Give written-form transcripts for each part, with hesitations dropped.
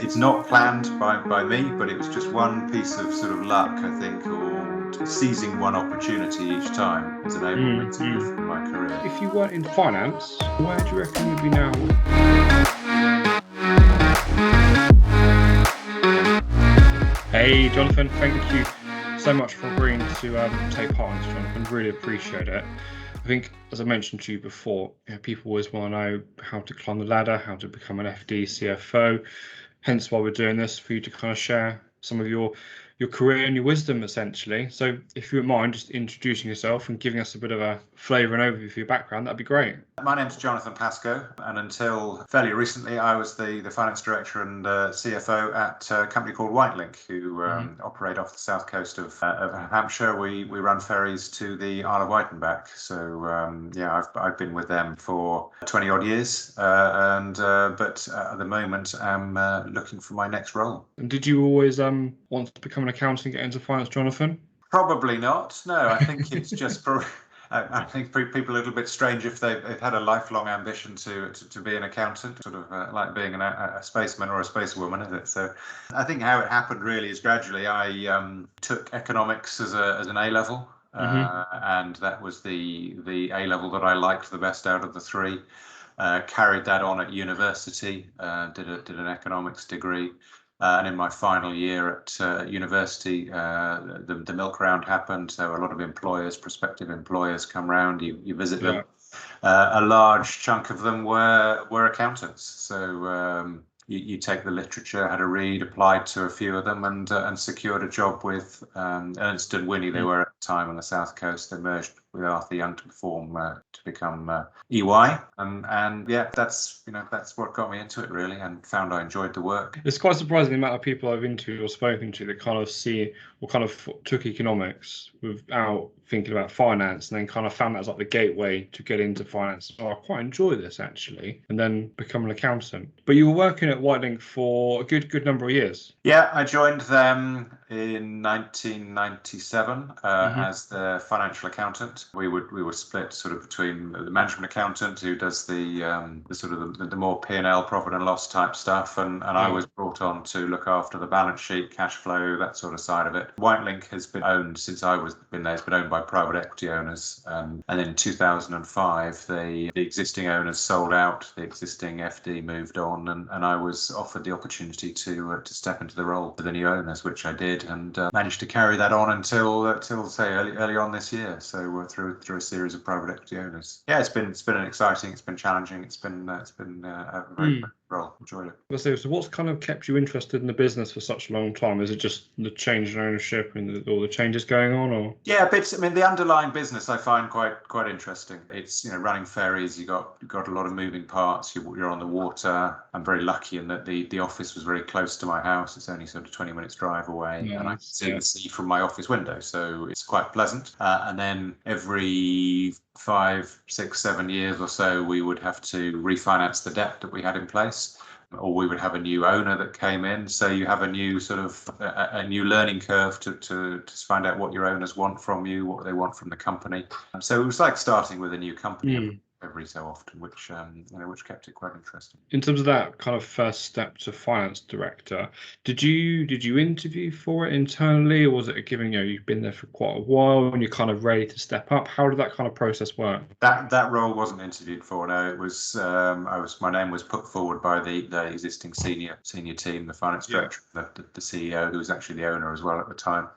it's not planned by me, but it was just one piece of sort of luck, I think, or seizing one opportunity each time has enabled me to move through my career. If you weren't in finance, where do you reckon you'd be now? Hey, Jonathan, thank you so much for agreeing to take part in this, Jonathan. Really appreciate it. I think, as I mentioned to you before, people always want to know how to climb the ladder, how to become an FD, CFO. Hence why we're doing this, for you to kind of share some of your career and your wisdom, essentially. So if you wouldn't mind just introducing yourself and giving us a bit of a flavour and overview of your background, that'd be great. My name's Jonathan Pascoe, and until fairly recently, I was the finance director and CFO at a company called Whitelink, who operate off the south coast of Hampshire. We run ferries to the Isle of Wight and back. So I've been with them for 20 odd years, but at the moment I'm looking for my next role. And did you always want to become an accountant and get into finance, Jonathan? Probably not. No, I think it's just I think people are a little bit strange if they've had a lifelong ambition to be an accountant, sort of like being a spaceman or a spacewoman, is it? So I think how it happened really is gradually I took economics as an A-level, and that was the A-level that I liked the best out of the three. Carried that on at university, did an economics degree. And in my final year at university, the milk round happened. So a lot of prospective employers come round, you visit them. A large chunk of them were accountants. So you take the literature, had a read, applied to a few of them, and secured a job with Ernst & Winnie. They were at the time on the south coast. They merged with Arthur Young to become EY, and that's what got me into it really, and found I enjoyed the work. It's quite surprising the amount of people I've interviewed or spoken to that kind of see or kind of took economics without thinking about finance, and then kind of found that as like the gateway to get into finance. Oh, I quite enjoy this actually, and then become an accountant. But you were working at Whitelink for a good number of years. Yeah, I joined them in 1997 as the financial accountant. We were split sort of between the management accountant, who does the more P&L, profit and loss type stuff, and I was brought on to look after the balance sheet, cash flow, that sort of side of it. Whitelink has been owned since I was been there. It's been owned by private equity owners, and then in 2005 the existing owners sold out, the existing FD moved on, and I was offered the opportunity to step into the role for the new owners, which I did, and managed to carry that on until say early on this year. So through a series of private equity owners. Yeah, it's been exciting, it's been challenging, it's been a very good role. Enjoyed it. So what's kind of kept you interested in the business for such a long time? Is it just the change in ownership and all the changes going on, or? Yeah, bits. I mean, the underlying business I find quite interesting. It's running ferries. You got a lot of moving parts. You're on the water. I'm very lucky in that the office was very close to my house. It's only sort of 20 minutes drive away, and I can see the sea from my office window, so it's quite pleasant. And then every 5, 6, 7 years or so, we would have to refinance the debt that we had in place, or we would have a new owner that came in. So you have a new sort of a new learning curve to find out what your owners want from you, what they want from the company. So it was like starting with a new company every so often, which kept it quite interesting. In terms of that kind of first step to finance director, did you interview for it internally, or was it given you've been there for quite a while and you're kind of ready to step up? How did that kind of process work? That role wasn't interviewed for. No, it was my name was put forward by the existing senior team, the finance director, the CEO, who was actually the owner as well at the time.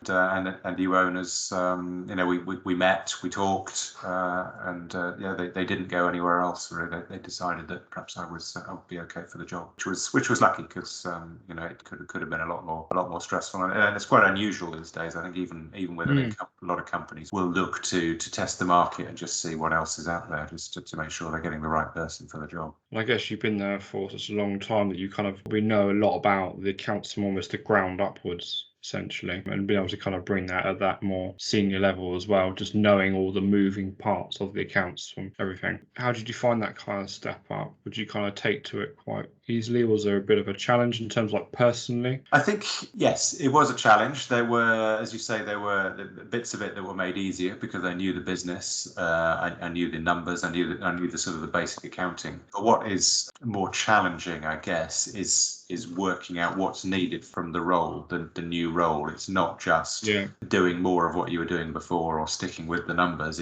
And new owners, we met, we talked, they didn't go anywhere else. Really, they decided that perhaps I would be okay for the job, which was lucky, because it could have been a lot more stressful, and it's quite unusual these days. I think even within a lot of companies will look to test the market and just see what else is out there, just to make sure they're getting the right person for the job. I guess you've been there for such a long time that you kind of know a lot about the accounts from almost the ground upwards, essentially, and being able to kind of bring that at that more senior level as well, just knowing all the moving parts of the accounts from everything. How did you find that kind of step up? Would you kind of take to it quite easily? Was there a bit of a challenge in terms of like personally? I think, yes, it was a challenge. There were, as you say, there were bits of it that were made easier because I knew the business, I knew the numbers, I knew the sort of the basic accounting. But what is more challenging, I guess, is is working out what's needed from the role, the new role. It's not just Yeah. doing more of what you were doing before or sticking with the numbers.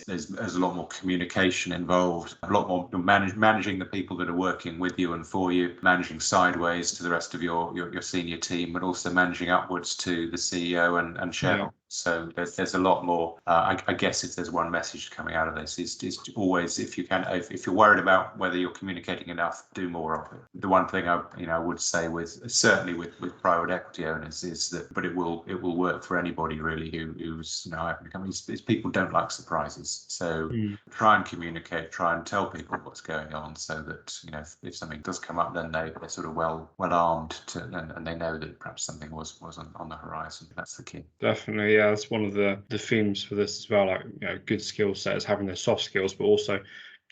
There's a lot more communication involved, a lot more managing the people that are working with you and for you, managing sideways to the rest of your senior team, but also managing upwards to the CEO and shareholders. So there's a lot more. I guess if there's one message coming out of this is always, if you're worried about whether you're communicating enough, do more of it. The one thing I would say certainly with private equity owners is that, but it will work for anybody really who's companies, is people don't like surprises. So try and communicate, try and tell people what's going on, so that if something does come up, then they're sort of well armed and they know that perhaps something was on the horizon. That's the key. Definitely, yeah. That's one of the themes for this as well. Like, good skill set is having the soft skills, but also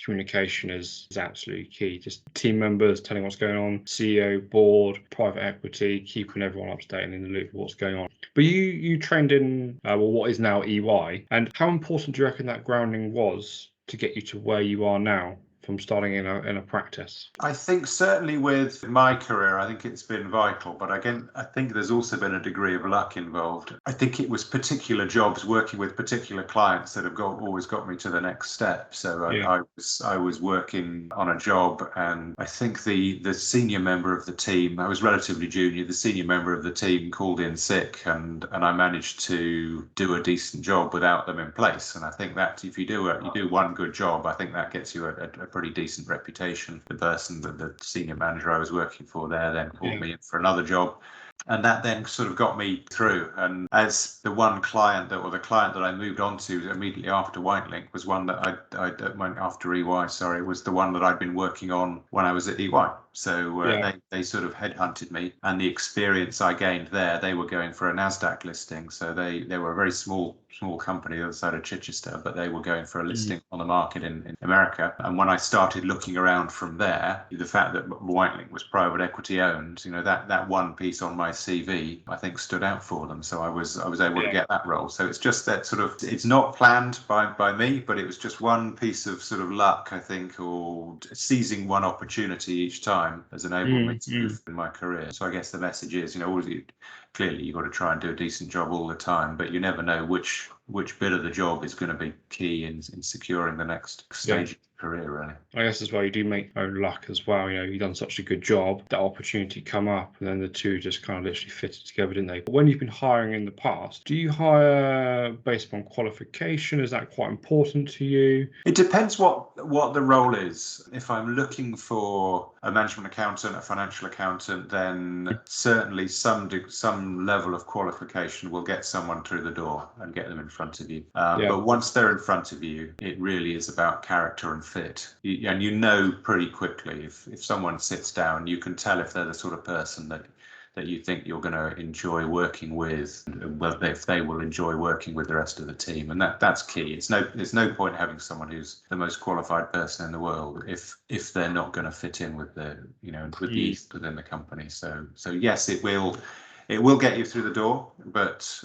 communication is absolutely key. Just team members telling what's going on, CEO, board, private equity, keeping everyone up to date and in the loop of what's going on. But you trained in what is now EY, and how important do you reckon that grounding was to get you to where you are now, from starting in a practice? I think certainly with my career, I think it's been vital, but again, I think there's also been a degree of luck involved. I think it was particular jobs working with particular clients that have always got me to the next step. So I was working on a job, and I think the senior member of the team, I was relatively junior, the senior member of the team called in sick, and I managed to do a decent job without them in place. And I think that if you do one good job, I think that gets you a pretty decent reputation. The person, the senior manager I was working for there, then called me in for another job, and that then sort of got me through. And as the client that I moved on to immediately after Whitelink was one that after EY, sorry, was the one that I'd been working on when I was at EY. So they sort of headhunted me, and the experience I gained there, they were going for a NASDAQ listing. So they were a very small company the other side of Chichester, but they were going for a listing on the market in America. And when I started looking around from there, the fact that Whitelink was private equity owned, that one piece on my CV, I think stood out for them. So I was able to get that role. So it's just that sort of, it's not planned by me, but it was just one piece of sort of luck, I think, or seizing one opportunity each time has enabled me to move in my career. So I guess the message is, clearly you've got to try and do a decent job all the time, but you never know which bit of the job is going to be key in securing the next stage of your career, really. I guess as well, you do make your own luck as well. You've done such a good job, that opportunity come up, and then the two just kind of literally fitted together, didn't they? But when you've been hiring in the past, do you hire based on qualification? Is that quite important to you? It depends what the role is. If I'm looking for a management accountant, a financial accountant, then certainly some level of qualification will get someone through the door and get them in front of you. But once they're in front of you, it really is about character and fit. And pretty quickly if someone sits down, you can tell if they're the sort of person that you think you're going to enjoy working with, if they will enjoy working with the rest of the team. And that's key. There's no point having someone who's the most qualified person in the world if they're not going to fit in with the youth within the company. So yes, it will get you through the door, but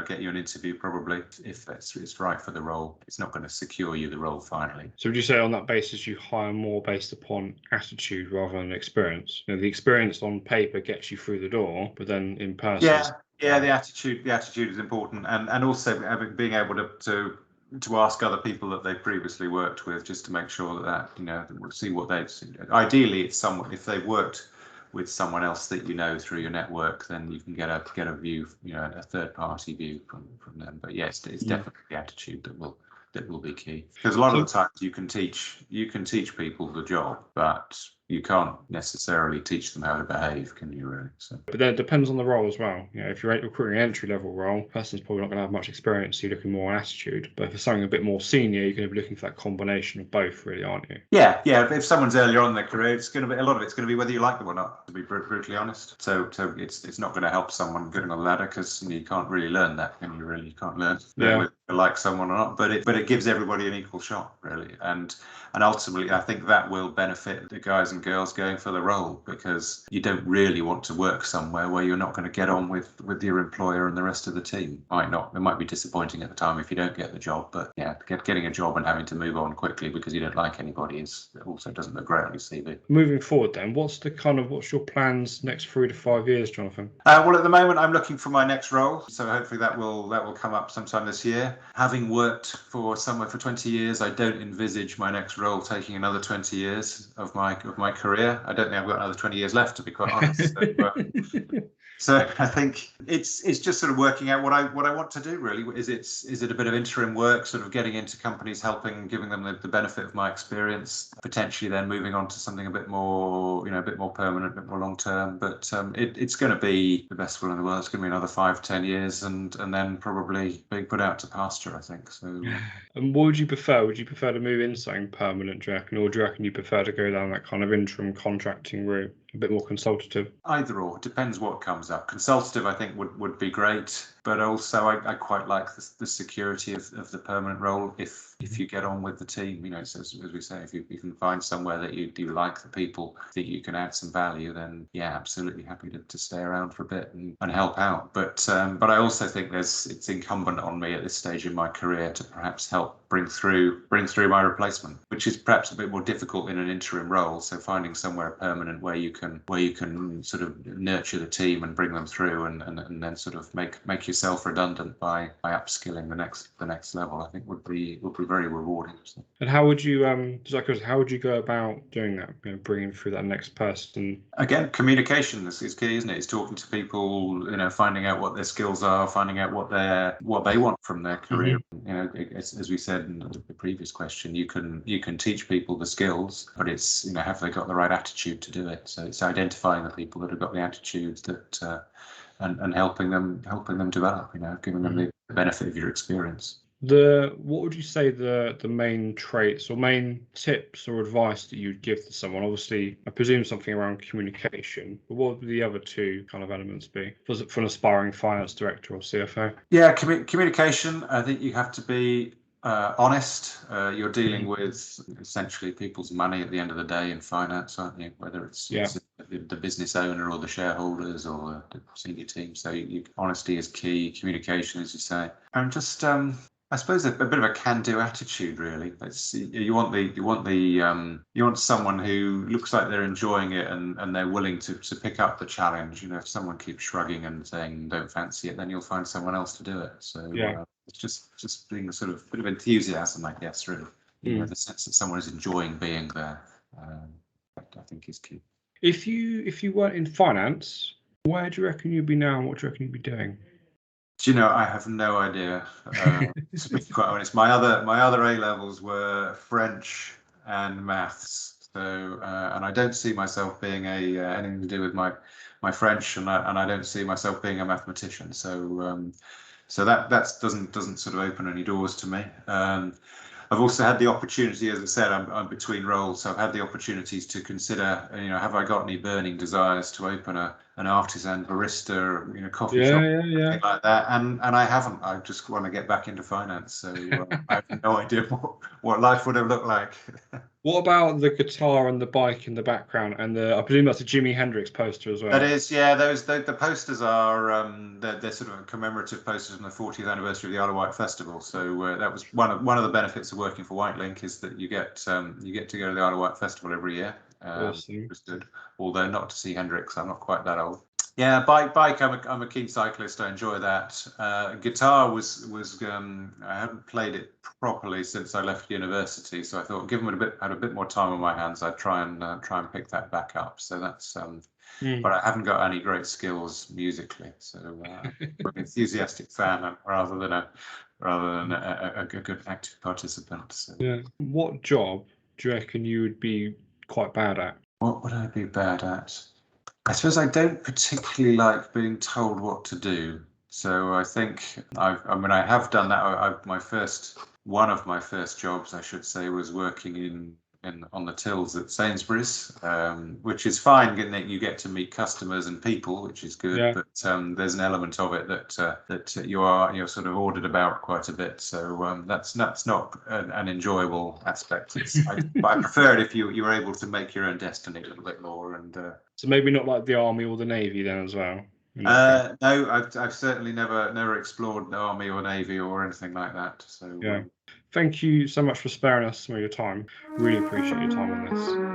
get you an interview probably if it's right for the role. It's not going to secure you the role finally. So would you say on that basis you hire more based upon attitude rather than experience? The experience on paper gets you through the door, but then in person. Yeah, the attitude is important, and also being able to ask other people that they've previously worked with, just to make sure that see what they've seen. Ideally, it's someone, if they've worked with someone else that through your network, then you can get a view, a third party view from them. But yes, it's definitely the attitude that will be key, because a lot of the times you can teach people the job, but you can't necessarily teach them how to behave, can you really? So. But then it depends on the role as well. If you're recruiting an entry-level role, the person's probably not going to have much experience, so you're looking more on attitude. But for something a bit more senior, you're going to be looking for that combination of both, really, aren't you? Yeah. If someone's earlier on in their career, it's going to be, a lot of it's going to be whether you like them or not, to be brutally honest. So it's not going to help someone getting on the ladder, because you can't really learn that, can you? Really, you can't learn whether you like someone or not. But it gives everybody an equal shot, really, and ultimately, I think that will benefit the guys and and girls going for the role, because you don't really want to work somewhere where you're not going to get on with your employer and the rest of the team. It might be disappointing at the time if you don't get the job, but yeah, getting a job and having to move on quickly because you don't like anybody also doesn't look great on your CV. Moving forward then, what's your plans next 3 to 5 years, Jonathan? Well, at the moment I'm looking for my next role, so hopefully that will come up sometime this year. Having worked for somewhere for 20 years, I don't envisage my next role taking another 20 years of my career. I don't think I've got another 20 years left, to be quite honest. So I think it's just sort of working out what I want to do, really. Is it a bit of interim work, sort of getting into companies, helping, giving them the benefit of my experience, potentially then moving on to something a bit more permanent, a bit more long term. But it's going to be the best will in the world. It's going to be another 5-10 years, and then probably being put out to pasture, I think. So. And what would you prefer? Would you prefer to move into something permanent, do you reckon, or do you reckon you prefer to go down that kind of interim contracting route, a bit more consultative? Either or, depends what comes up. Consultative, I think, would be great, but also I quite like the security of the permanent role if you get on with the team. As we say, if you can find somewhere that you like the people, that you can add some value, then yeah, absolutely happy to stay around for a bit and help out. But I also think it's incumbent on me at this stage in my career to perhaps help bring through my replacement, which is perhaps a bit more difficult in an interim role. So finding somewhere permanent where you can sort of nurture the team and bring them through, and then sort of make yourself redundant by upskilling the next level, I think would be very rewarding. So. And how would you how would you go about doing that? Bringing through that next person. Again, communication is key, isn't it? It's talking to people, finding out what their skills are, finding out what they want from their career. Mm-hmm. As we said in the previous question, you can teach people the skills, but it's have they got the right attitude to do it? So it's identifying the people that have got the attitudes that and helping them develop. Giving them the benefit of your experience. What would you say the main traits or main tips or advice that you'd give to someone? Obviously, I presume something around communication, but what would the other two kind of elements be for an aspiring finance director or CFO? Yeah, communication. I think you have to be honest. You're dealing with essentially people's money at the end of the day in finance, aren't you? Whether it's the business owner or the shareholders or the senior team. So honesty is key. Communication, as you say, and just I suppose a bit of a can-do attitude, really. You want someone who looks like they're enjoying it and they're willing to pick up the challenge. If someone keeps shrugging and saying don't fancy it, then you'll find someone else to do it. So it's just being a sort of bit of enthusiasm, I guess, really. The sense that someone is enjoying being there, I think is key. If you weren't in finance, where do you reckon you'd be now, and what do you reckon you'd be doing? Do you know, I have no idea. To be quite honest, my other A levels were French and maths. So, and I don't see myself being anything to do with my French, and I don't see myself being a mathematician. So, that doesn't sort of open any doors to me. I've also had the opportunity, as I said, I'm between roles, so I've had the opportunities to consider, have I got any burning desires to open an artisan barista, coffee shop, something like that, and I haven't. I just want to get back into finance, so I have no idea what life would have looked like. What about the guitar and the bike in the background, and I presume that's a Jimi Hendrix poster as well? That is, yeah. The posters are they're sort of commemorative posters on the 40th anniversary of the Isle of Wight Festival. So that was one of the benefits of working for Whitelink, is that you get to go to the Isle of Wight Festival every year. Awesome. It was good, although not to see Hendrix. I'm not quite that old. Yeah, bike. I'm a keen cyclist. I enjoy that. Guitar was I haven't played it properly since I left university, so I thought, given had a bit more time on my hands, I'd try and pick that back up. So that's but I haven't got any great skills musically. So I'm an enthusiastic fan rather than a good active participant. So. Yeah. What job do you reckon you would be quite bad at? What would I be bad at? I suppose I don't particularly like being told what to do. So I think I have done that. One of my first jobs, I should say, was working in on the tills at Sainsbury's, which is fine, given that you get to meet customers and people, which is good. Yeah. But there's an element of it that you're sort of ordered about quite a bit. So that's not an enjoyable aspect. But I prefer it if you were able to make your own destiny a little bit more. And so maybe not like the army or the navy then as well. no, I've certainly never explored the army or navy or anything like that. So yeah. Thank you so much for sparing us some of your time. Really appreciate your time on this.